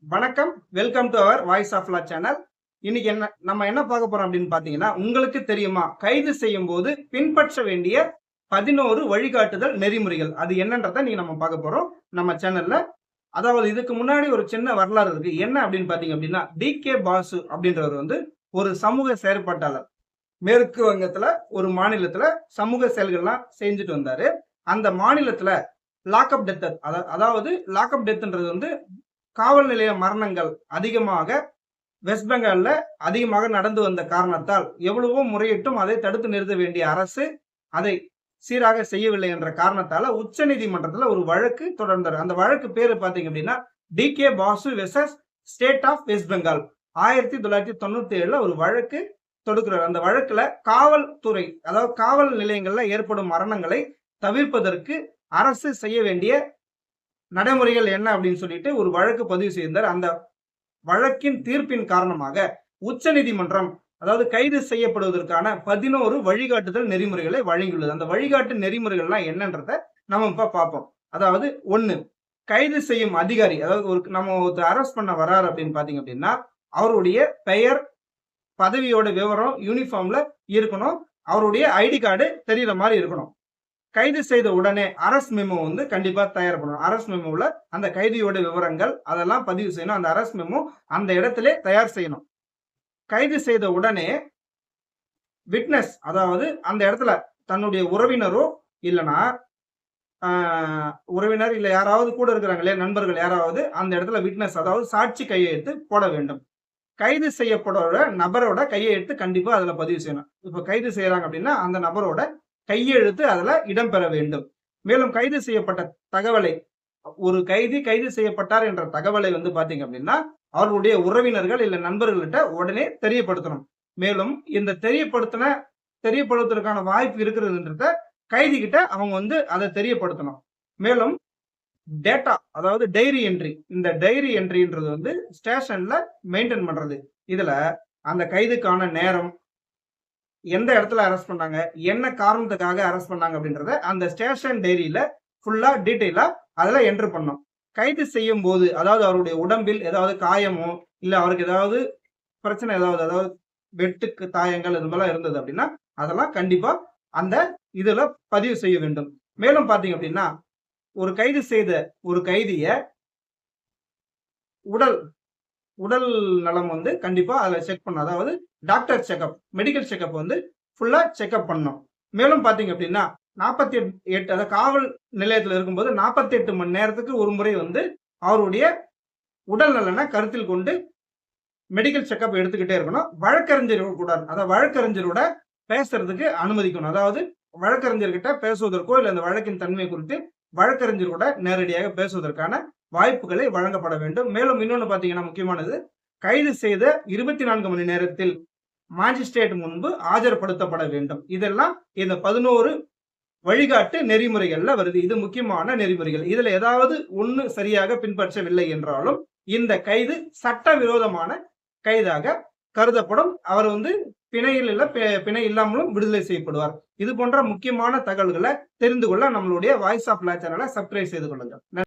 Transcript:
வணக்கம். Welcome to our voice of law channel. இன்னைக்கு நம்ம என்ன பார்க்க போறோம் அப்படின்னு பாத்தீங்கன்னா, உங்களுக்கு தெரியுமா கைது செய்யும் போது பின்பற்ற வேண்டிய 11 வழிகாட்டுதல் நெறிமுறைகள். அது என்னன்றத நீங்க நம்ம பார்க்க போறோம் நம்ம சேனல்ல. அதாவது இதுக்கு முன்னாடி ஒரு சின்ன வரலாறு இருக்கு. என்ன அப்படின்னு பாத்தீங்க அப்படின்னா, டி.கே. பாசு அப்படின்றவர் வந்து ஒரு சமூக செயற்பாட்டாளர். மேற்கு வங்கத்துல ஒரு மாநிலத்துல சமூக செயல்கள்லாம் செஞ்சுட்டு வந்தாரு. அந்த மாநிலத்துல லாக்அப் டெத், அதாவது லாக்அப் டெத்ன்றது வந்து காவல் நிலைய மரணங்கள் அதிகமாக வெஸ்ட் பெங்கால்ல அதிகமாக நடந்து வந்த காரணத்தால் எவ்வளவோ முறையிட்டும் அதை தடுத்து நிறுத்த வேண்டிய அரசு அதை சீராக செய்யவில்லை என்ற காரணத்தால உச்ச நீதிமன்றத்துல ஒரு வழக்கு தொடர்ந்தார். அந்த வழக்கு பேரு பாத்தீங்க அப்படின்னா D K. Basu versus state of West Bengal. 1997 ஒரு வழக்கு தொடுக்கிறார். அந்த வழக்குல காவல்துறை, அதாவது காவல் நிலையங்கள்ல ஏற்படும் மரணங்களை தவிர்ப்பதற்கு அரசு செய்ய வேண்டிய நடைமுறைகள் என்ன அப்படின்னு சொல்லிட்டு ஒரு வழக்கு பதிவு செய்தார். அந்த வழக்கின் தீர்ப்பின் காரணமாக உச்ச நீதிமன்றம் அதாவது கைது செய்யப்படுவதற்கான 11 வழிகாட்டுதல் நெறிமுறைகளை வழங்கியுள்ளது. அந்த வழிகாட்டு நெறிமுறைகள்லாம் என்னன்றத நம்ம இப்ப பார்ப்போம். அதாவது 1, கைது செய்யும் அதிகாரி, அதாவது நம்ம அரெஸ்ட் பண்ண வராரு அப்படின்னு பாத்தீங்க அப்படின்னா அவருடைய பெயர், பதவியோட விவரம் யூனிஃபார்ம்ல இருக்கணும். அவருடைய ஐடி கார்டு தெரியற மாதிரி இருக்கணும். கைது செய்த உடனே அரஸ்ட் மெமோ வந்து கண்டிப்பா தயார் பண்ணணும். அரஸ்ட் மெமோல அந்த கைதியோட விவரங்கள் அதெல்லாம் பதிவு செய்யணும். அந்த அரஸ்ட் மெமோ அந்த இடத்திலே தயார் செய்யணும். கைது செய்த உடனே விட்னஸ், அதாவது அந்த இடத்துல தன்னுடைய உறவினரோ இல்லனா உறவினர் இல்ல யாராவது கூட இருக்கிறாங்களே நண்பர்கள் யாராவது அந்த இடத்துல விட்னஸ், அதாவது சாட்சி கையெழுத்து போட வேண்டும். கைது செய்யப்படுற நபரோட கையெழுத்து கண்டிப்பா அதுல பதிவு செய்யணும். இப்ப கைது செய்யறாங்க அப்படின்னா அந்த நபரோட கையெழுத்து அதுல இடம்பெற வேண்டும். மேலும் கைது செய்யப்பட்ட தகவலை, ஒரு கைதி கைது செய்யப்பட்டார் என்ற தகவலை வந்து பாத்தீங்க அப்படின்னா அவர்களுடைய உறவினர்கள் இல்ல நண்பர்கள்கிட்ட உடனே தெரியப்படுத்தணும். மேலும் இந்த தெரியப்படுத்துவதற்கான வாய்ப்பு இருக்கிறதுன்றத கைதி கிட்ட அவங்க வந்து அதை தெரியப்படுத்தணும். மேலும் டேட்டா, அதாவது டைரி என்ட்ரி, இந்த டைரி என்ட்ரின்றது வந்து ஸ்டேஷன்ல மெயின்டைன் பண்றது. இதுல அந்த கைதுக்கான நேரம், எந்த இடத்துல அரெஸ்ட் பண்ணாங்க, என்ன காரணத்துக்காக அரெஸ்ட் பண்ணாங்க அப்படின்றத அந்த ஸ்டேஷன் டைரியில ஃபுல்லா டீடைலா அதுல என்ட்ரு பண்ணணும். கைது செய்யும் போது, அதாவது அவருடைய உடம்பில் ஏதாவது காயமோ இல்ல அவருக்கு ஏதாவது பிரச்சனை, அதாவது வெட்டுக்கு காயங்கள் இது மாதிரிலாம் இருந்தது அப்படின்னா அதெல்லாம் கண்டிப்பா அந்த இதுல பதிவு செய்ய வேண்டும். மேலும் பாத்தீங்க அப்படின்னா ஒரு கைது செய்த ஒரு கைதிய உடல் நலம் வந்து கண்டிப்பா அதுல செக் பண்ணணும். அதாவது டாக்டர் செக்அப், மெடிக்கல் செக்அப் வந்து ஃபுல்லா செக்அப் பண்ணணும். மேலும் பாத்தீங்க அப்படின்னா 48, அதாவது காவல் நிலையத்தில் இருக்கும்போது 48 மணி நேரத்துக்கு ஒரு முறை வந்து அவருடைய உடல் நலனை கருத்தில் கொண்டு மெடிக்கல் செக்அப் எடுத்துக்கிட்டே இருக்கணும். வழக்கறிஞர் கூட, அதாவது வழக்கறிஞரோட பேசுறதுக்கு அனுமதிக்கணும். அதாவது வழக்கறிஞர்கிட்ட பேசுவதற்கோ இல்ல இந்த வழக்கின் தன்மை குறித்து வழக்கறிஞரோட நேரடியாக பேசுவதற்கான வாய்ப்புகளை வழங்கப்பட வேண்டும். மேலும் இன்னொன்னு பாத்தீங்கன்னா முக்கியமானது, கைது செய்த 24 மணி நேரத்தில் மாஜிஸ்ட்ரேட் முன்பு ஆஜர்படுத்தப்பட வேண்டும். இதெல்லாம் இந்த 11 வழிகாட்டு நெறிமுறைகள்ல வருது. இது முக்கியமான நெறிமுறைகள். இதுல ஏதாவது ஒண்ணு சரியாக பின்பற்றவில்லை என்றாலும் இந்த கைது சட்டவிரோதமான கைதாக கருதப்படும். அவர் வந்து பிணை இல்லாமலும் விடுதலை செய்யப்படுவார். இது போன்ற முக்கியமான தகவல்களை தெரிந்து கொள்ள நம்மளுடைய வாய்ஸ் ஆஃப் லா சேனலை சப்ஸ்கிரைப் செய்து கொள்ளுங்கள்.